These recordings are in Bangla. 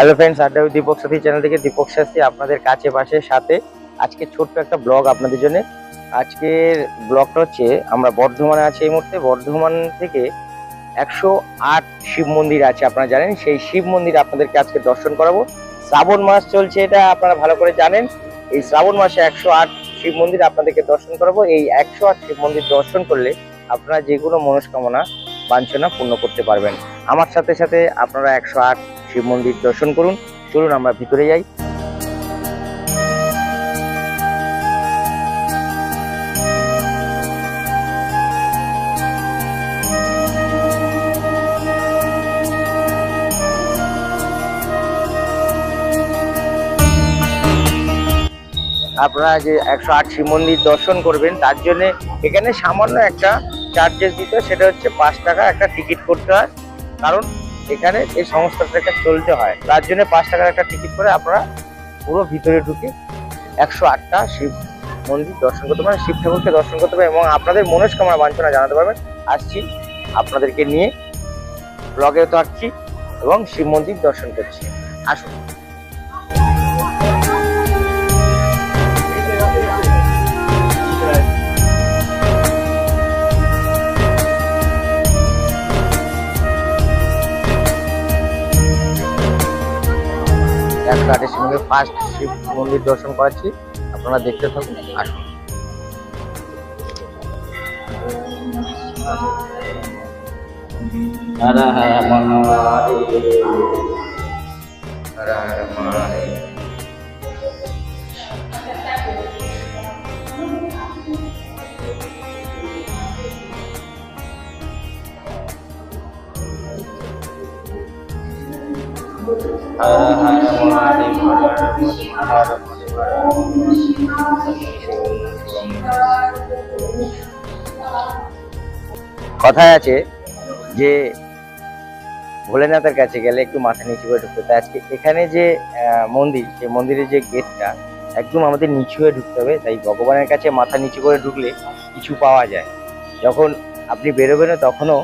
হ্যালো ফ্রেন্ডস, আড্ডা উইথ দীপক সাথী চ্যানেল থেকে দীপক শাস্ত্রী আপনাদের কাছে পাশে সাথে আজকে ছোট্ট একটা ব্লগ আপনাদের জন্য। আজকের ব্লগটা হচ্ছে আমরা বর্ধমানে আছি। এই মুহূর্তে বর্ধমান থেকে 108 শিব মন্দির আছে, আপনারা জানেন। সেই শিব মন্দির আপনাদেরকে আজকে দর্শন করাবো। শ্রাবণ মাস চলছে, এটা আপনারা ভালো করে জানেন। এই শ্রাবণ মাসে 108 শিব মন্দির আপনাদেরকে দর্শন করাবো। এই 108 শিব মন্দির দর্শন করলে আপনারা যে কোনো মনস্কামনা বাঞ্ছনা পূর্ণ করতে পারবেন। আমার সাথে সাথে আপনারা 108 শিব মন্দির দর্শন করুন। চলুন আমরা ভিতরে যাই। আপনারা যে 108 শিব মন্দির দর্শন করবেন, তার জন্য এখানে সামান্য একটা চার্জেস দিতে হয়, সেটা হচ্ছে 5 টাকা একটা টিকিট করতে হয়। কারণ এখানে এই সংস্থাটাকে চলতে হয়, তার জন্য 5 টাকার একটা টিকিট করে আপনারা পুরো ভিতরে ঢুকে 108টা শিব মন্দির দর্শন করতে পারেন, শিব ঠাকুরকে দর্শন করতে পারেন এবং আপনাদের মনস্কামনা বাঞ্ছনা জানাতে পারবেন। আসছি আপনাদেরকে নিয়ে, ব্লগেও থাকছি এবং শিব মন্দির দর্শন করছি। আসুন। ফার্স্ট শিব মন্দির দর্শন করাচ্ছি, আপনারা দেখতে থাকুন। আসুন। হর হর মহাদেব, হর হর মহাদেব। কথায় আছে যে ভোলেনাথের কাছে গেলে একটু মাথা নিচু করে ঢুকতে হবে। আজকে এখানে যে মন্দির, সেই মন্দিরের যে গেটটা একদম আমাদের নিচু হয়ে ঢুকতে হবে। তাই ভগবানের কাছে মাথা নিচু করে ঢুকলে কিছু পাওয়া যায়। যখন আপনি বেরোবেন তখনও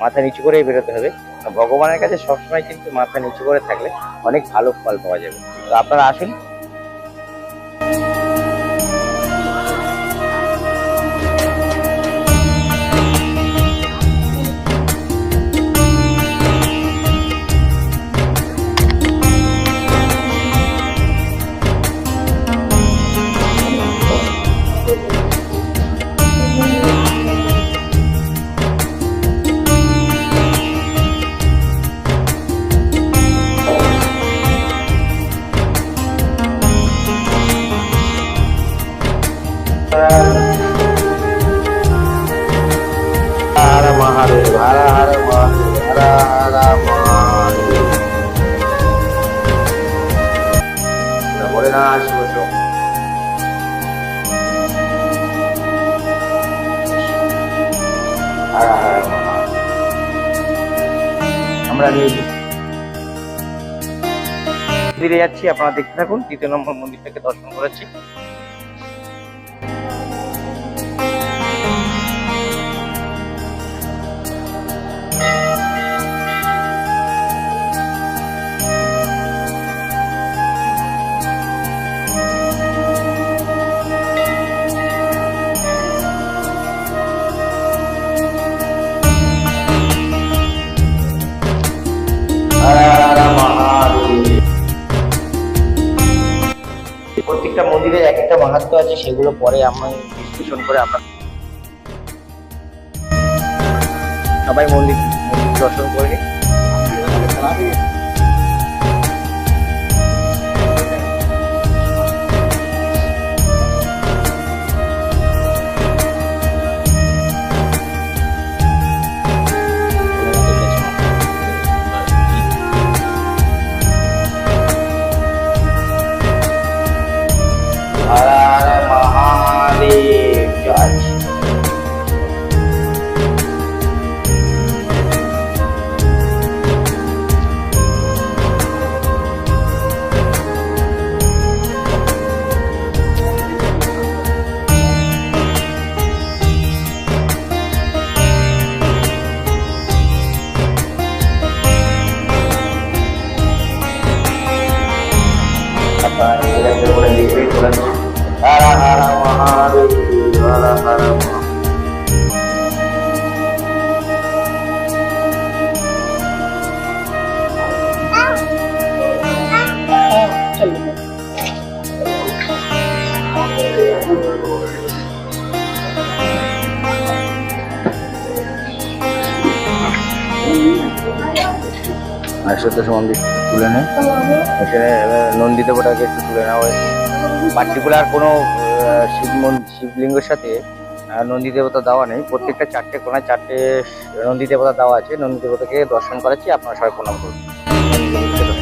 মাথা নিচু করেই বেরোতে হবে। ভগবানের কাছে সবসময় কিন্তু মাথা নিচু করে থাকলে অনেক ভালো ফল পাওয়া যাবে। তো আপনারা আসুন। হর মহাদেব, হর হর মহাদেব, হর হর মহাদেব। বলে না বসো। হর হর মহাদেব। আমরা নিয়ে ফিরে যাচ্ছি, আপনারা দেখতে থাকুন। 3 নম্বর মন্দিরটাকে দর্শন করাচ্ছি। প্রত্যেকটা মন্দিরের এক একটা মাহাত্ম্য আছে, সেগুলো পরে আমি বিশ্লেষণ করে আপনার সবাই মন্দির দর্শন করে নিই। হর হর মহাদেব, জয়। আর সত্য সমাধি তুলে নেয় এখানে। নন্দী দেবতাকে একটু তুলে নেওয়া হয়েছে। পার্টিকুলার কোনো শিবলিঙ্গের সাথে নন্দী দেবতা দেওয়া নেই। প্রত্যেকটা চারটে কোনায় চারটে নন্দী দেবতা দেওয়া আছে। নন্দী দেবতাকে দর্শন করাচ্ছি, আপনারা সবাই প্রণাম করুন। নন্দী দেবতাকে